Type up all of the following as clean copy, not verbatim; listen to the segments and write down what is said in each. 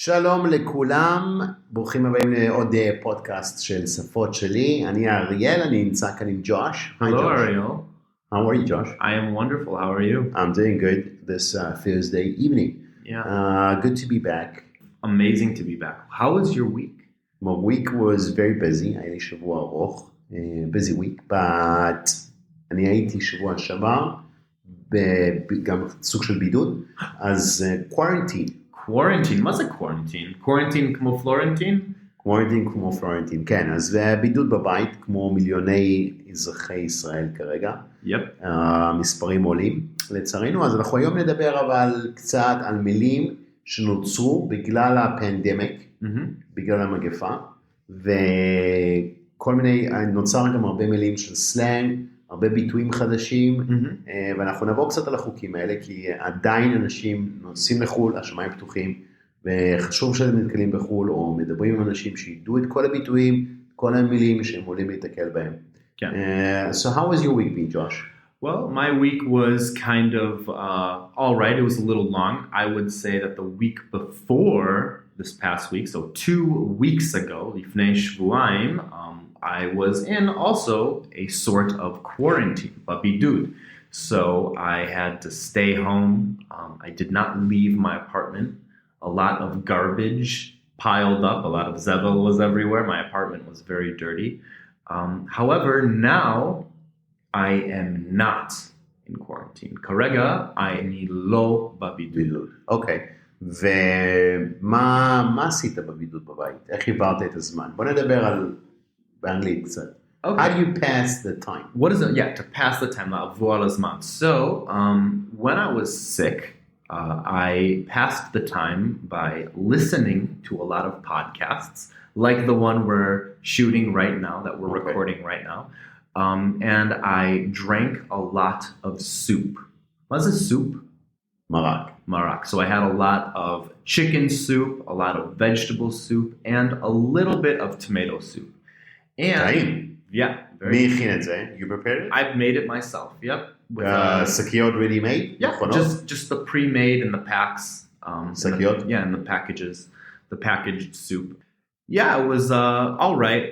שלום לכולם, ברוכים הבאים לעוד פודקאסט של שפות-שלי. אני האריאל, אני נמצא כאן עם ג'וש. Hello, Ariel. How are you, Josh? I am wonderful. How are you? I'm doing good this Thursday evening. Yeah. Good to be back. Amazing to be back. How was your week? My week was very busy. היה לי שבוע ארוך, busy week, but אני הייתי שבוע שעבר, גם סוג של בידוד, אז quarantine. Quarantine? מה זה quarantine? Quarantine כמו פלורנטין? quarantine כמו פלורנטין, כן. אז בידוד בבית, כמו מיליוני אזרחי ישראל כרגע. Yep. המספרים עולים, לצערנו. אז אנחנו היום נדבר אבל קצת על מילים שנוצרו בגלל הפנדמיק, בגלל המגפה, וכל מיני, נוצר גם הרבה מילים של סלנג, הרבה ביטויים חדשים, ואנחנו נעבור קצת על החוקים האלה, כי עדיין אנשים נוסעים לחול, השמיים פתוחים, וחשוב שאתם נתקלים בחול, או מדברים עם אנשים שידעו את כל הביטויים, כל המילים שהם עולים להתקל בהם. כן. So how was your week been, Josh? Well, my week was kind of all right. It was a little long. I would say that the week before this past week, so 2 weeks ago, לפני שבועיים, I was in also a sort of quarantine, bidud. So I had to stay home. I did not leave my apartment. A lot of garbage piled up. A lot of zevel was everywhere. My apartment was very dirty. However, now I am not in quarantine. כרגע, אני לא בבידוד. אוקיי. ומה עשית בבידוד בבית? איך עברת את הזמן? בוא נדבר על באנגלית קצת. Okay. How do you pass the time? What is it? Yeah, to pass the time, לעבור על הזמן. So, when I was sick, I passed the time by listening to a lot of podcasts, like the one we're shooting right now, that we're recording right now. And I drank a lot of soup. What's a soup? Marak. So I had a lot of chicken soup, a lot of vegetable soup, and a little bit of tomato soup. And yeah. מי הכין את זה? You prepared it? I've made it myself. Yep. With שקיות ready made? Yeah, just the pre-made in the packs. שקיות? Yeah, in the packages, the packaged soup. Yeah, it was all right.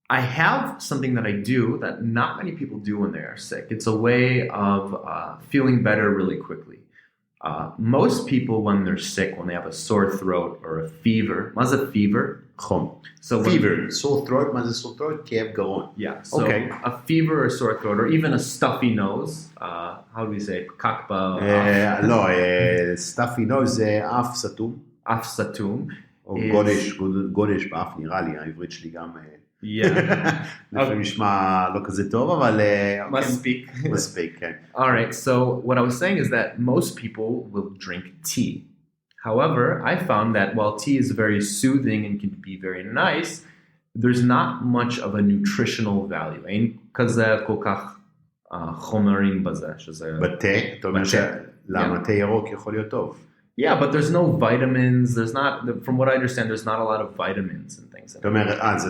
I have something that I do that not many people do when they are sick. It's a way of feeling better really quickly. Most people, when they're sick, when they have a sore throat or a fever, what's a fever? חום. So fever, sore throat, מה זה sore throat? כאב גרון. Yeah, so a fever or sore throat, or even a stuffy nose. How do we say it? קקבה. לא, stuffy nose זה אף סתום. אף סתום. או גודש באף נראה לי, העברית שלי גם... לפעמים נשמע לא כזה טוב, אבל... מספיק, כן. All right, so what I was saying is that most people will drink tea. However, I found that while tea is very soothing and can be very nice, there's not much of a nutritional value. אין כזה כל כך חומרים בזה, שזה... בתה? אתה אומר שלמה תה ירוק יכול להיות טוב? Yeah, but there's no vitamins. There's not, from what I understand, there's not a lot of vitamins and things. אתה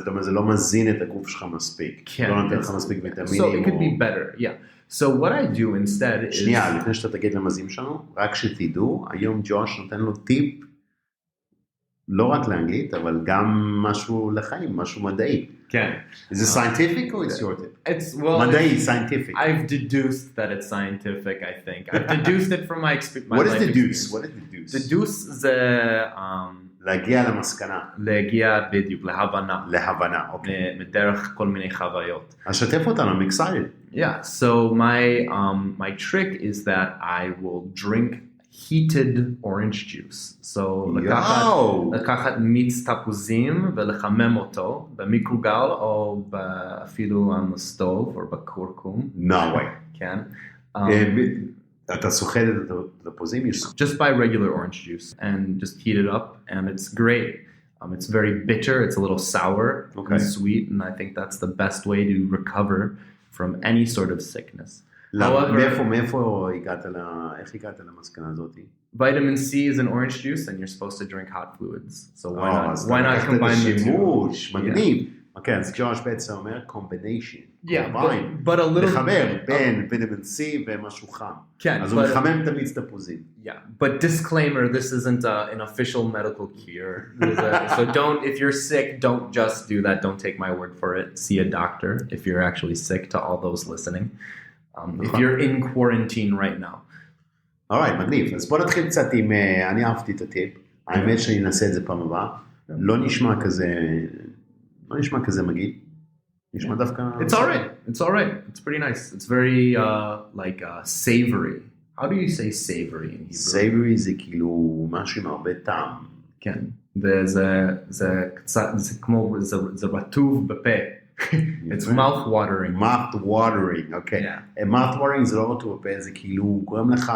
אומר, זה לא מזין את הגוף שלך מספיק. כן. לא נותן לך מספיק ויטמינים. So it could be better, yeah. So what I do instead is... שנייה, לפני שאתה תגיד למזים שלנו, רק שתדעו, היום ג'וש נותן לו טיפ, לא רק לאנגלית, אבל גם משהו לחיים, משהו מדעי. כן. Is it scientific or it's your tip? It's, well... מדעי, scientific. I've deduced that it's scientific, I think. I've deduced it from my experience. What is deduce? What is deduce? Deduce זה... להגיע למסקנה. להגיע בדיוק, להבנה. להבנה, אוקיי. מדרך כל מיני חוויות. אז שתף אותנו, I'm excited. Yeah, so my trick is that I will drink heated orange juice. So לקחת מיץ תפוזים ולחמם אותו במיקרוגל או אפילו on the stove או בקורקום. No way. כן. אתה סוחט את התפוזים? Just buy regular orange juice and just heat it up and it's great. It's very bitter, it's a little sour and sweet, and I think that's the best way to recover from any sort of sickness. מאיפה איך הגעת למסקנה הזאת? Vitamin C is in orange juice and you're supposed to drink hot fluids. So why not combine the two? מגניב. כן, אז ג'וש בעצם אומר combination. Yeah, but a little... לחבר בין ויטמין C ומשהו חם. כן. אז הוא מחמם את המיץ תפוזים. Yeah, but disclaimer, this isn't an official medical cure. So if you're sick, don't just do that. Don't take my word for it. See a doctor if you're actually sick, to all those listening. If you're in quarantine right now. Alright, מגניב. אז בוא נתחיל קצת עם, אני אהבתי את הטיפ. האמת שאני אנסה את זה פעם הבאה. לא נשמע כזה מגעיל. נשמע דווקא... It's alright. It's pretty nice. It's very savory. How do you say savory in Hebrew? Savory זה כאילו משהו עם הרבה טעם. כן. וזה קצת, זה רטוב בפה. It's mouth watering. Mouth watering, אוקיי. mouth watering זה לא רטוב בפה, זה כאילו גורם לך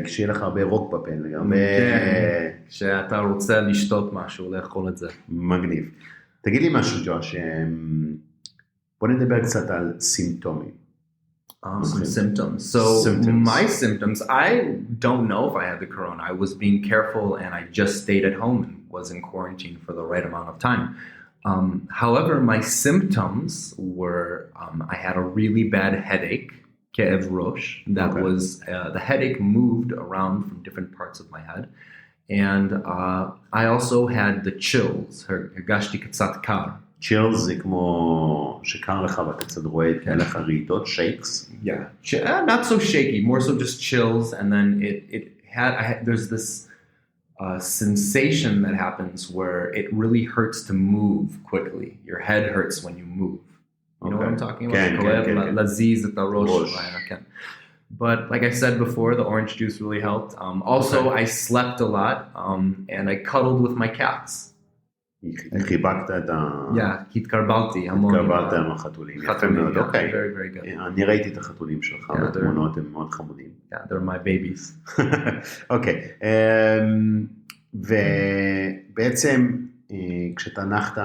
כשיהיה לך הרבה רוק בפה. כן. שאתה רוצה לשתות משהו, לאכול את זה. מגניב. תגיד לי משהו, ג'וש, בוא נדבר קצת על סימפטומים. Symptoms. So my symptoms, I don't know if I had the corona. I was being careful and I just stayed at home and was in quarantine for the right amount of time. However, my symptoms were, I had a really bad headache, כאב ראש, that was, the headache moved around from different parts of my head. And I also had the chills, הרגשתי קצת קר. chills זה כמו שקר לך ואתה קצת רואה את לך רעידות, shakes? Yeah, not so shaky, more so just chills, and then there's this sensation that happens where it really hurts to move quickly. Your head hurts when you move. You know what I'm talking about? Laziz at the rosh. But like I said before, the orange juice really helped. Also, I slept a lot, and I cuddled with my cats. חיבקת את התקרבלתי המון. התקרבלת עם החתולים. יפה מאוד, אוקיי. Very, very good. אני ראיתי את החתולים שלך, בתמונות הם מאוד חמודים. Yeah, they're my babies. אוקיי. ובעצם כשאתה נחת,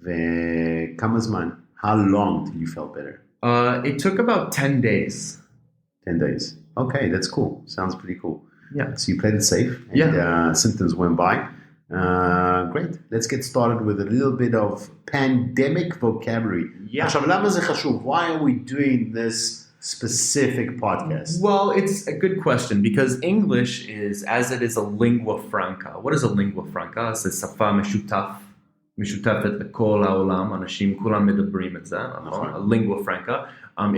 וכמה זמן? How long till you felt better? It took about 10 days. 10 days. Okay, that's cool. Sounds pretty cool. Yeah. So you played it safe, and symptoms went by. Great. Let's get started with a little bit of pandemic vocabulary. Yeah. עכשיו, למה זה חשוב? Why are we doing this specific podcast? Well, it's a good question because English is, as it is a lingua franca. What is a lingua franca? זה שפה משותפת לכל העולם, אנשים כולם מדברים את זה, נכון? A lingua franca.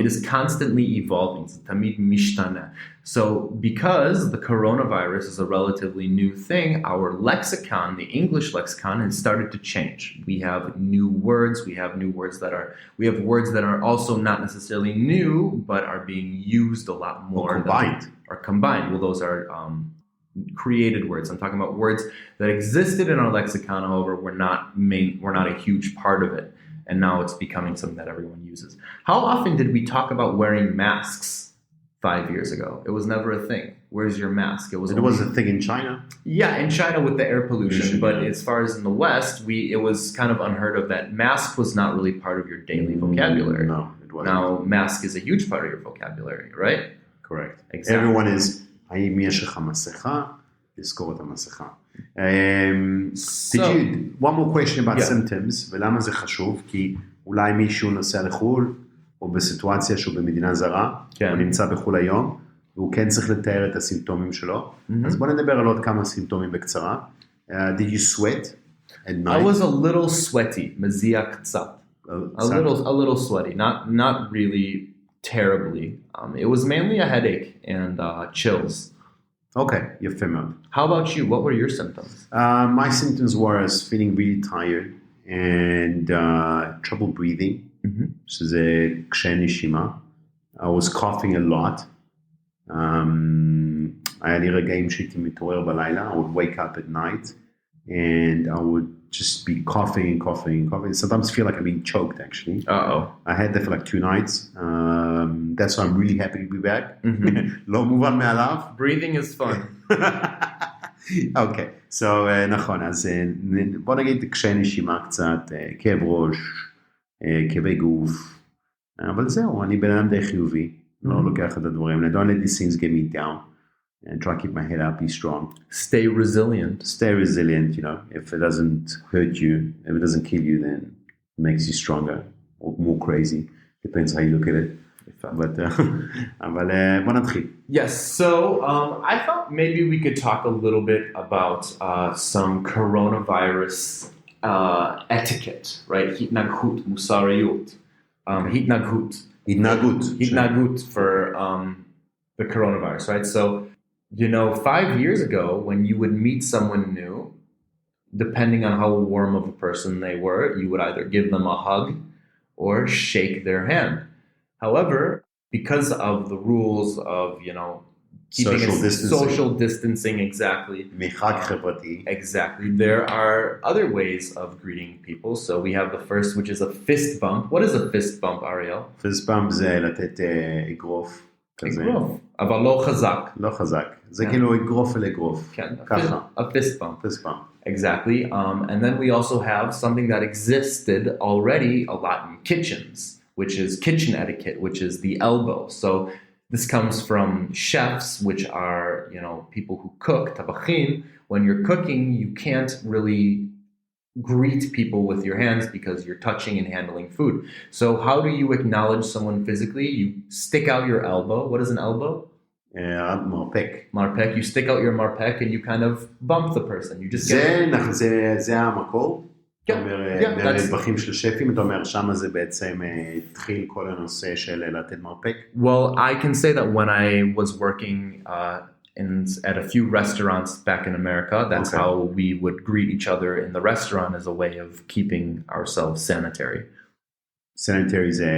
It is constantly evolving, זה תמיד משתנה. So because the coronavirus is a relatively new thing, our lexicon, the English lexicon, has started to change. We have new words, we have words that are also not necessarily new, but are being used a lot more. Or combined. Well, those are created words. I'm talking about words that existed in our lexicon, however, were not a huge part of it. And now it's becoming something that everyone uses. How often did we talk about wearing masks 5 years ago? It was never a thing. Where's your mask? It was a thing in China? Yeah, in China with the air pollution. But as far as in the West, it was kind of unheard of that mask was not really part of your daily vocabulary. No, it wasn't. Now, mask is a huge part of your vocabulary, right? Correct. Exactly. Everyone is, האם יש לך מסכה? לזכור את המסכה. One more question about symptoms, ולמה זה חשוב? כי אולי מישהו נוסע לחול, או בסיטואציה שהוא במדינה זרה, הוא נמצא בחול היום, והוא כן צריך לתאר את הסימפטומים שלו. אז בוא נדבר על עוד כמה סימפטומים בקצרה. Did you sweat at night? I was a little sweaty, מזיע קצת. A little sweaty, not really terribly. It was mainly a headache and chills. Okay, יפה מאוד. How about you? What were your symptoms? My symptoms were I was feeling really tired and trouble breathing. שזה קשיי נשימה. I was coughing a lot. היה לי רגעים שהייתי מתעורר בלילה. I would wake up at night and I would just be coughing. Sometimes feel like I'm being choked actually. I had that for like 2 nights. That's why I'm really happy to be back. לא מובן מעליו. Breathing is fun. Okay, so נכון, אז בוא נגיד קשיי נשימה קצת, כאב ראש, כאבי גוף, אבל זהו, אני בן אדם די חיובי, לא לוקח את הדברים, I don't let these things get me down. and try to keep my head up, be strong. Stay resilient. Stay resilient, if it doesn't hurt you, if it doesn't kill you, then it makes you stronger or more crazy. Depends how you look at it. But, אבל בוא נתחיל. Yes, so I thought maybe we could talk a little bit about some coronavirus etiquette, right? התנהגות, מוסריות. התנהגות for the coronavirus, right? So, 5 years ago, when you would meet someone new, depending on how warm of a person they were, you would either give them a hug or shake their hand. However, because of the rules of, keeping social distancing, exactly. מרחק חברתי. Exactly. There are other ways of greeting people. So we have the first, which is a fist bump. What is a fist bump, Ariel? Fist bump זה לתת אגרוף. אגרוף, אבל לא חזק. לא חזק. זה כאילו אגרוף אל אגרוף. כן, ככה. a fist bump. Fist bump. Exactly. And then we also have something that existed already a lot in kitchens, which is kitchen etiquette, which is the elbow. So this comes from chefs, which are, people who cook, tabachim. When you're cooking, you can't really greet people with your hands because you're touching and handling food. So how do you acknowledge someone physically? You stick out your elbow. What is an elbow? מרפק. Marpek. You stick out your marpek and you kind of bump the person. You just זה המקור. כן, נדבכים של שפים, אתה אומר, שמה זה בעצם התחיל כל הנושא של לתת מרפק? Well, I can say that when I was working at a few restaurants back in America, that's how we would greet each other in the restaurant as a way of keeping ourselves sanitary. Sanitary זה...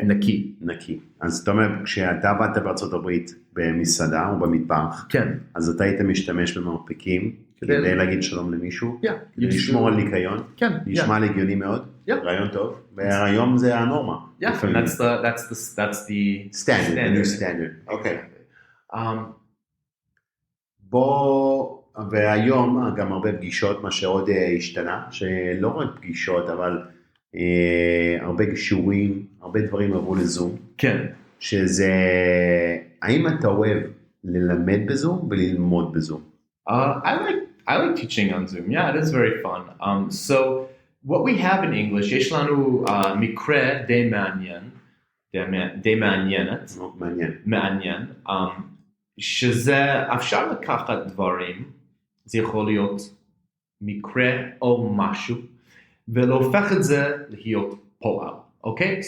נקי. נקי. אז אתה אומר, כשאתה עבדת בארצות הברית במסעדה או במטבח, כן. אז אתה היית משתמש במרפקים, כדי להגיד שלום למישהו, כדי לשמור על ניקיון, נשמע לגיוני מאוד, רעיון טוב, והיום זה הנורמה. Yeah, and that's the standard, the new standard. אוקיי. בוא, והיום גם הרבה פגישות, מה שעוד השתנה, שלא רק פגישות, אבל הרבה שיעורים, הרבה דברים עברו לזום. כן. שזה, האם אתה אוהב ללמד בזום וללמוד בזום? I like teaching on Zoom. Yeah, it is very fun. So what we have in English, יש לנו מקרה די מעניינת. מעניין. שזה אפשר לקחת דברים, זה יכול להיות מקרה או משהו, ולהופך את זה להיות פועל. אוקיי?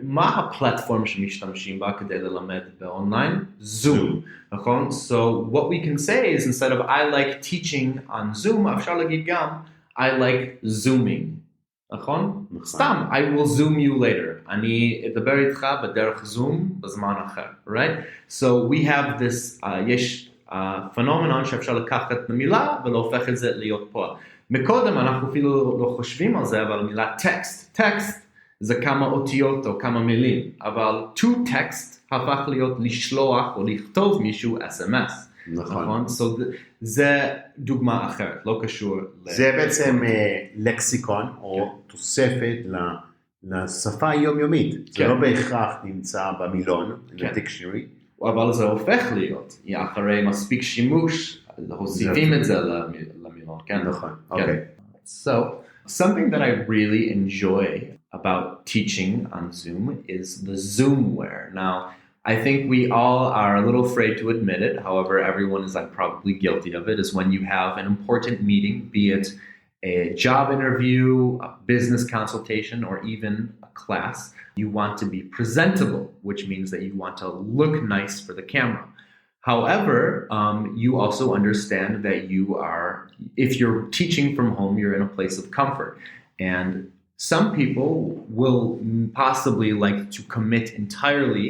מה הפלטפורם שמשתמשים בה כדי ללמד באונליין? Zoom. נכון? So what we can say is instead of I like teaching on Zoom, אפשר להגיד גם I like zooming. נכון? סתם, I will zoom you later. אני אדבר איתך בדרך זום בזמן אחר. Right? So we have this, יש פנומנון שאפשר לקחת מילה ולהופך את זה להיות פועל. מקודם אנחנו אפילו לא חושבים על זה, אבל מילה טקסט זה כמה אותיות או כמה מילים, אבל to text הפך להיות לשלוח או לכתוב מישהו SMS. נכון. So זה דוגמה אחרת, לא קשור. זה בעצם לקסיקון או תוספת לשפה היומיומית. זה לא בהכרח נמצא במילון, בדיקשנרי. אבל זה הופך להיות, אחרי מספיק שימוש, הוסיפים את זה למילון. נכון, אוקיי. So something that I really enjoy about teaching on Zoom is the Zoomware. Now, I think we all are a little afraid to admit it. However, everyone is probably guilty of it, is when you have an important meeting, be it a job interview, a business consultation, or even a class, you want to be presentable, which means that you want to look nice for the camera. However, you also understand that if you're teaching from home, you're in a place of comfort. And some people will possibly like to commit entirely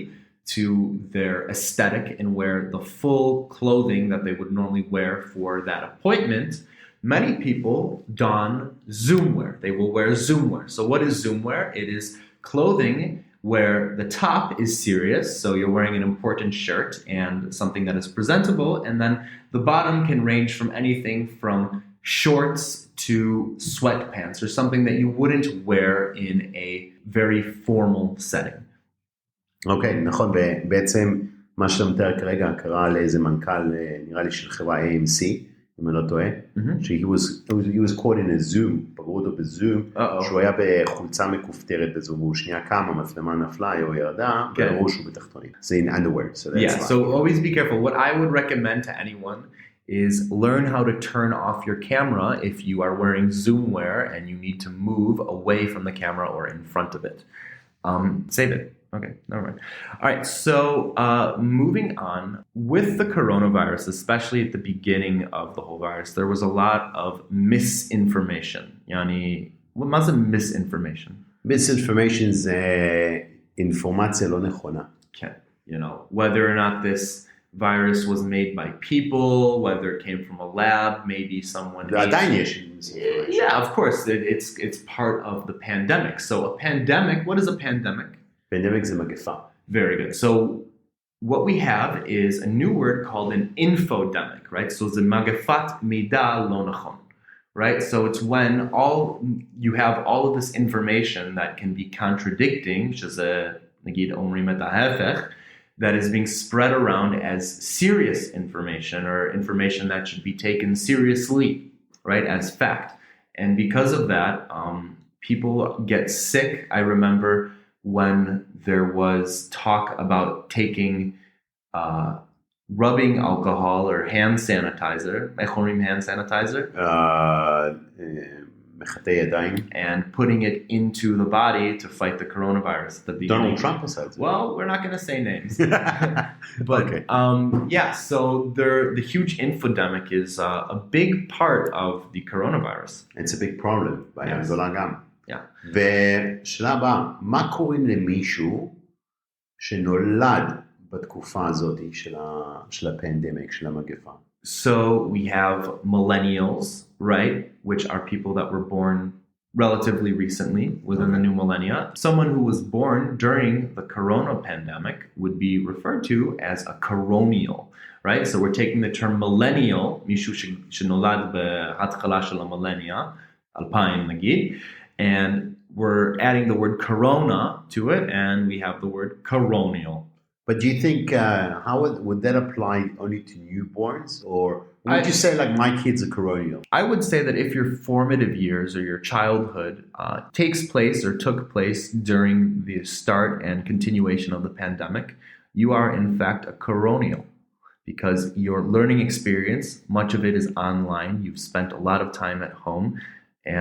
to their aesthetic and wear the full clothing that they would normally wear for that appointment. Many people don Zoom wear. They will wear Zoom wear. So what is Zoom wear? It is clothing where the top is serious, so you're wearing an important shirt and something that is presentable, and then the bottom can range from anything from shorts to sweatpants or something that you wouldn't wear in a very formal setting. אוקיי, נכון, בעצם מה שאתה מתאר כרגע קרה לאיזה מנכ"ל, נראה לי של חברה AMC, אם אני לא טועה, he was caught in a Zoom, פגרו אותו בזום, שהוא היה בחולצה מכופתרת בזום, והוא שנייה קם, המצלמה נפלה, או ירדה, וראו שהוא בתחתונים. זה in underwear. So always be careful. What I would recommend to anyone is learn how to turn off your camera if you are wearing Zoom wear and you need to move away from the camera or in front of it. Save it. Okay, never mind. All right, so moving on, with the coronavirus, especially at the beginning of the whole virus, there was a lot of misinformation. Yani, what's a misinformation? Misinformation זה אינפורמציה לא נכונה. Okay, you know, whether or not this virus was made by people, whether it came from a lab, maybe someone... עדיין יש misinformation. Yeah, of course, it's part of the pandemic. So a pandemic, what is a pandemic? Pandemic זה מגפה. Very good. So what we have is a new word called an infodemic, right? So זה מגפת מידע לא נכון, right? So it's when you have all of this information that can be contradicting, שזה נגיד אומרים את ההפך, that is being spread around as serious information or information that should be taken seriously, right, as fact. And because of that, people get sick. I remember when there was talk about taking rubbing alcohol or hand sanitizer, hand sanitizer, and putting it into the body to fight the coronavirus. Donald Trump decides. Well, we're not going to say names. But okay. Yeah, so the huge infodemic is a big part of the coronavirus. It's a big problem. Yes. Yeah. ושאלה הבאה, מה קוראים למישהו שנולד בתקופה הזאת של הפנדמיק, של המגפה? So we have millennials, right, which are people that were born relatively recently within the new millennia. Someone who was born during the corona pandemic would be referred to as a coronial, right? So we're taking the term millennial, מישהו שנולד בהתחלה של המילניה, 2000 נגיד, and we're adding the word corona to it, and we have the word coronial. But do you think, how would that apply only to newborns? Or would you say like my kid's a coronial? I would say that if your formative years or your childhood takes place or took place during the start and continuation of the pandemic, you are in fact a coronial. Because your learning experience, much of it is online. You've spent a lot of time at home.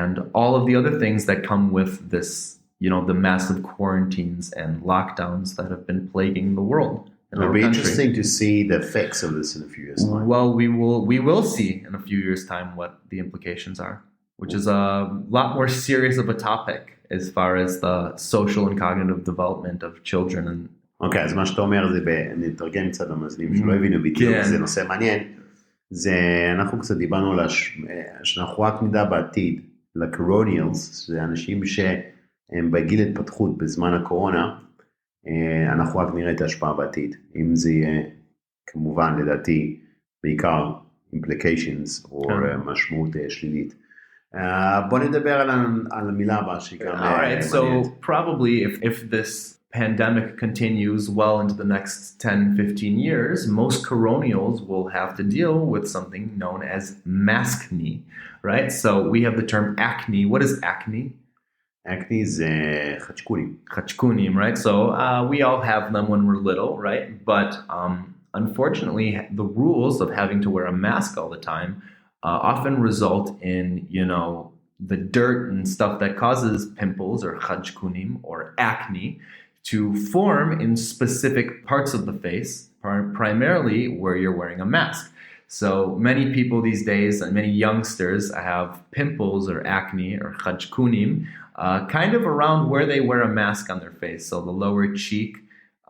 And all of the other things that come with this, you know, the massive quarantines and lockdowns that have been plaguing the world. It'll be interesting to see the effects of this in a few years' time. Well, we will see in a few years' time what the implications are, which is a lot more serious of a topic as far as the social and cognitive development of children. And אוקיי, אז מה שאתה אומר זה, נתרגם קצת למאזינים שלא הבינו בדיוק, זה נושא מעניין, זה אנחנו קצת דיברנו על שאנחנו רק נדע בעתיד, לקרוניאלס, שזה אנשים שהם בגיל התפתחות בזמן הקורונה, אנחנו רק נראה את ההשפעה בעתיד, אם זה יהיה כמובן לדעתי בעיקר implications או משמעות שלילית. בוא נדבר על המילה הבאה שהיא גם מעניינת. So probably if this pandemic continues well into the next 10-15 years, most coronials will have to deal with something known as maskne, right? So we have the term acne. What is acne? Acne is חצ'קונים. Chachkunim, right? So we all have them when we're little, right? But unfortunately, the rules of having to wear a mask all the time often result in, you know, the dirt and stuff that causes pimples or chachkunim or acne to form in specific parts of the face, primarily where you're wearing a mask. So many people these days, and many youngsters, have pimples or acne or chachkunim kind of around where they wear a mask on their face. So the lower cheek,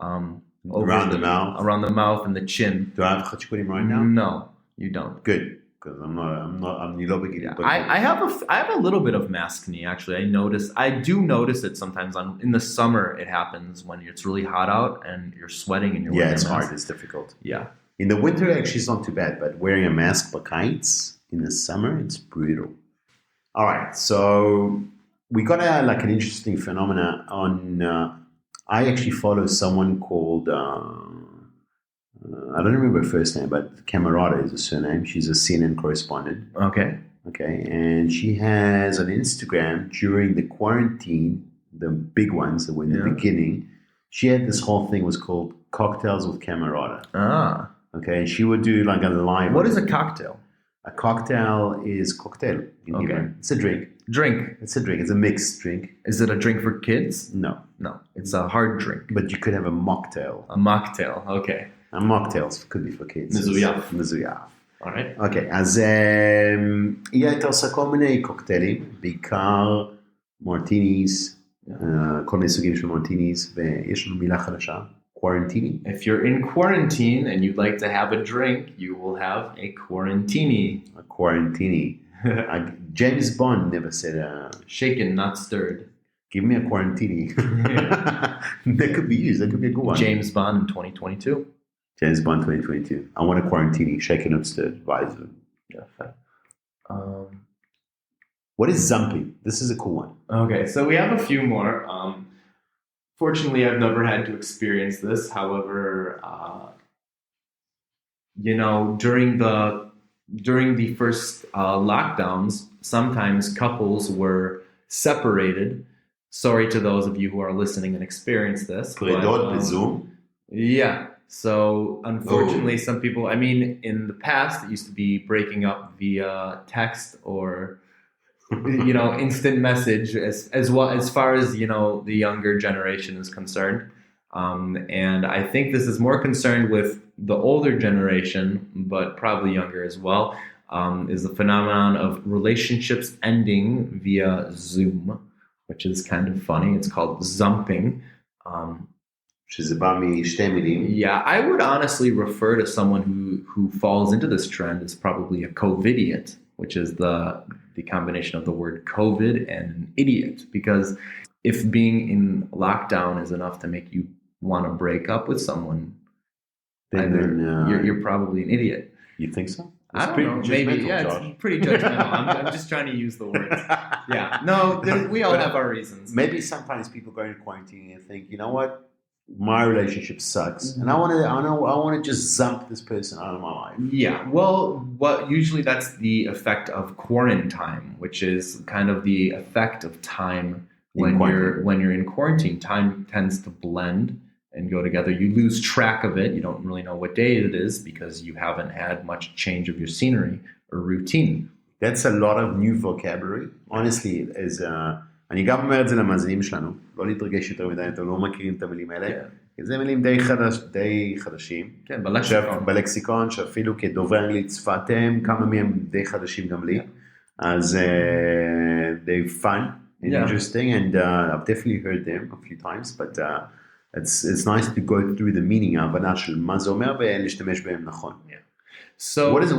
around the mouth and the chin. Do I have chachkunim right now? No, you don't. Good. Because I'm not beginning. I have a little bit of maskne actually. I do notice it sometimes in the summer. It happens when it's really hot out and you're sweating and you're wearing a mask. Yeah, it's hard. It's difficult. Yeah. In the winter, actually, it's not too bad. But wearing a mask b'kites in the summer, it's brutal. All right, so we got an interesting phenomena on. I actually follow someone called I don't remember her first name, but Camerata is a surname. She's a CNN correspondent. Okay. Okay, and she has on Instagram during the quarantine, the big ones that were in the beginning, she had this whole thing was called Cocktails with Camerata. Ah. Okay, and she would do like a live. What is a cocktail? A cocktail is cocktail. Okay. It's a drink. Drink. It's a drink. It's a mixed drink. Is it a drink for kids? No. No. It's a hard drink. But you could have a mocktail. A mocktail. Okay. A mocktails could be for kids. מזויף. מזויף. Alright. אוקיי, אז היא הייתה עושה כל מיני קוקטיילים, בעיקר מורטיניס, כל מיני סוגים של מורטיניס, ויש לנו מילה חדשה, quarantini. If you're in quarantine and you'd like to have a drink, you will have a quarantini. A quarantini. James Bond never said Shaken, not stirred. Give me a quarantini. That could be used. That could be a good one. James Bond in 2022. James Bond 2022. I want a quarantini, shaken up stirred. Advisor. Yeah. What is zumping? This is a cool one. Okay, so we have a few more. Fortunately, I've never had to experience this. However, during the first lockdowns, sometimes couples were separated. Sorry to those of you who are listening and experience this. פרידות בזום? Yeah. So unfortunately, some people, I mean, in the past, it used to be breaking up via text or, instant message as well, as far as, the younger generation is concerned. And I think this is more concerned with the older generation, but probably younger as well, is the phenomenon of relationships ending via Zoom, which is kind of funny. It's called zumping. שזה בא משתי מילים. Yeah, I would honestly refer to someone who falls into this trend as probably a COVIDiot, which is the combination of the word COVID and an idiot. Because if being in lockdown is enough to make you want to break up with someone, then you're probably an idiot. You think so? I don't know. Maybe, yeah, it's pretty judgmental. I'm just trying to use the words. Yeah, no, we all have our reasons. Maybe sometimes people go into quarantine and think, you know what? My relationship sucks, and I want to just zump this person out of my life. Yeah, well, usually that's the effect of quarantine, which is kind of the effect of time when you're in quarantine. Time tends to blend and go together. You lose track of it. You don't really know what day it is because you haven't had much change of your scenery or routine. That's a lot of new vocabulary. Honestly, אני גם אומר את זה למאזינים שלנו, לא להתרגש יותר מדי, אתם לא מכירים את המילים האלה, כי זה מילים די חדשים. כן, בלקסיקון, שאפילו כדובר אנגלית שפת אם, כמה מהם די חדשים גם לי. אז they're fun and interesting, and I've definitely heard them a few times, but it's nice to go through the meaning, ההבנה של מה זה אומר, ולהשתמש בהם נכון. So, what is it?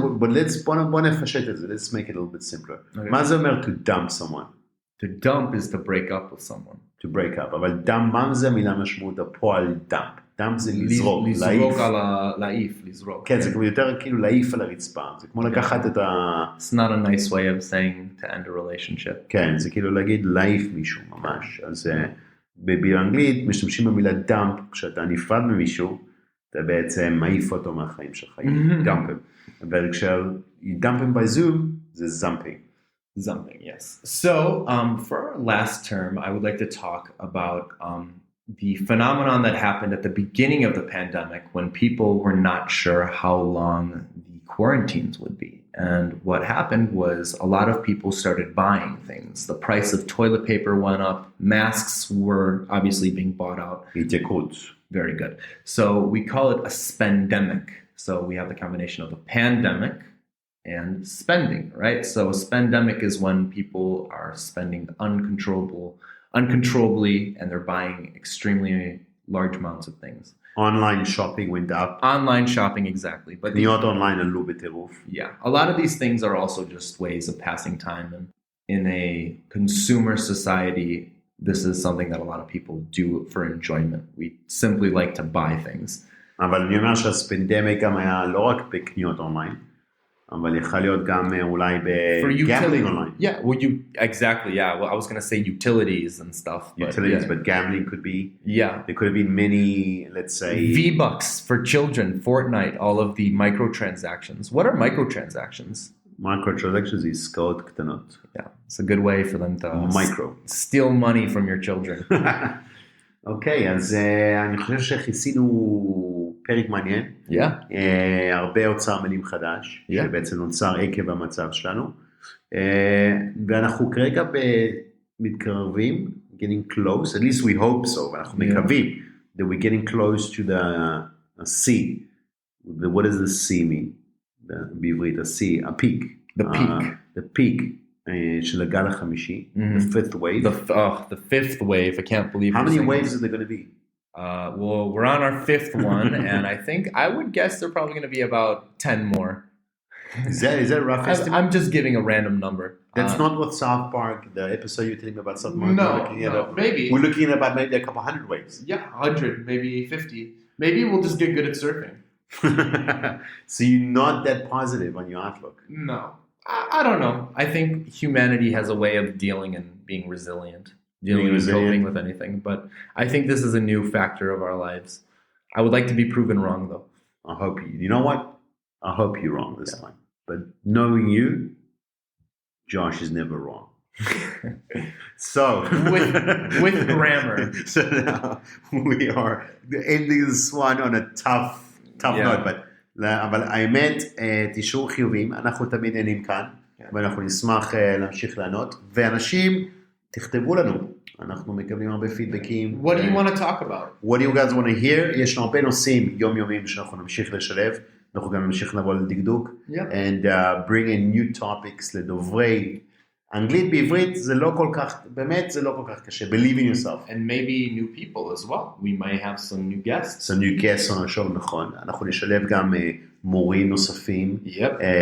But בוא נפשט את זה, let's make it a little bit simpler. מה זה אומר to dump someone? To dump is to break up with someone. To break up. אבל dump זה מילה משמעות הפועל dump. dump זה לזרוק, להעיף, לזרוק. כן, זה יותר כאילו להעיף על הרצפה. זה כמו לקחת את ה... It's not a nice way of saying to end a relationship. כן, זה כאילו להגיד להעיף מישהו ממש. אז באנגלית משתמשים במילה dump, כשאתה נפרד ממישהו, אתה בעצם מעיף אותו מהחיים שלך. dump him. אבל dump him by Zoom, זה zumping. Zumping, yes. So for our last term, I would like to talk about the phenomenon that happened at the beginning of the pandemic when people were not sure how long the quarantines would be. And what happened was a lot of people started buying things. The price of toilet paper went up. Masks were obviously being bought out. Very good. So we call it a spendemic. So we have the combination of the pandemic and spending, right? So spendemic is when people are spending uncontrollably and they're buying extremely large amounts of things. Online shopping went up. Online shopping, exactly. But not online a little bit off. Yeah. A lot of these things are also just ways of passing time. And in a consumer society, this is something that a lot of people do for enjoyment. We simply like to buy things. אבל אני אומר שהספנדמיק גם היה לא רק בקניות אונליין, אבל יכול להיות גם אולי For ב-gambling utility. online. Yeah, well, exactly, yeah. Well, I was going to say utilities and stuff. Utilities, but but gambling could be. yeah. There could have been many, let's say. V-Bucks for children, Fortnite, all of the microtransactions. What are microtransactions? Microtransactions is עסקאות קטנות. Yeah, it's a good way for them to Micro. steal money from your children. אוקיי, אז אני חושב שכיסינו פרק מעניין. Yeah. הרבה אוצר מילים חדש, Yeah. שבעצם נוצר עקב המצב שלנו. ואנחנו כרגע מתקרבים, getting close, at least we hope so, ואנחנו מקווים that we're getting close to the sea. What does the sea mean? בעברית, ה-sea, ה-peak. The peak. The peak של הגל החמישי, the fifth wave. The fifth wave. I can't believe. How you're many saying waves this. are there going to be? Well, we're on our fifth one, and I would guess they're probably going to be about 10 more. Is that a rough estimate? I'm just giving a random number. That's not what South Park, the episode you're telling me about South Park. Maybe. We're looking at about maybe a couple hundred waves. Yeah, 100, maybe 50. Maybe we'll just get good at surfing. So you're not that positive on your outlook. No, I don't know. I think humanity has a way of dealing and being resilient, and coping with anything. But I think this is a new factor of our lives. I would like to be proven wrong, though. I hope you know what? I hope you're wrong this time. But knowing you, Josh is never wrong. So with grammar. So now we are ending this one on a tough note, אבל האמת, תשארו חיובים, אנחנו תמיד נהנים כאן, ואנחנו נשמח להמשיך לענות, ואנשים, תכתבו לנו, אנחנו מקבלים הרבה פידבקים. What do you want to talk about? What do you guys want to hear? יש לנו הרבה נושאים יומיומיים שאנחנו נמשיך לשלב, אנחנו גם נמשיך לבוא לדקדוק, and bring in new topics לדוברי, אנגלית בעברית זה לא כל כך, באמת זה לא כל כך קשה, believe in yourself. And maybe new people as well. We might have some new guests. Some new guests on our show, נכון. אנחנו נשלב גם מורים נוספים,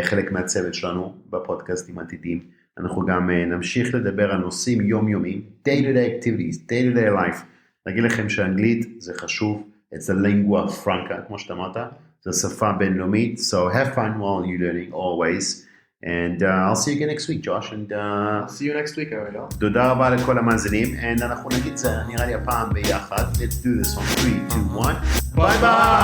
חלק מהצוות שלנו בפודקאסטים העתידיים. אנחנו גם נמשיך לדבר על נושאים יומיומיים, day-to-day activities, day-to-day life. נגיד לכם שאנגלית זה חשוב, it's a lingua franca, כמו שאתה אמרת, זו שפה בינלאומית, so have fun while you're learning always. And I'll see you again next week, Josh. And I'll see you next week, Ariel. תודה רבה לכל המאזינים. And אנחנו נגיד זה, נראה לי הפעם ביחד. Let's do this on 3, 2, 1. Bye bye!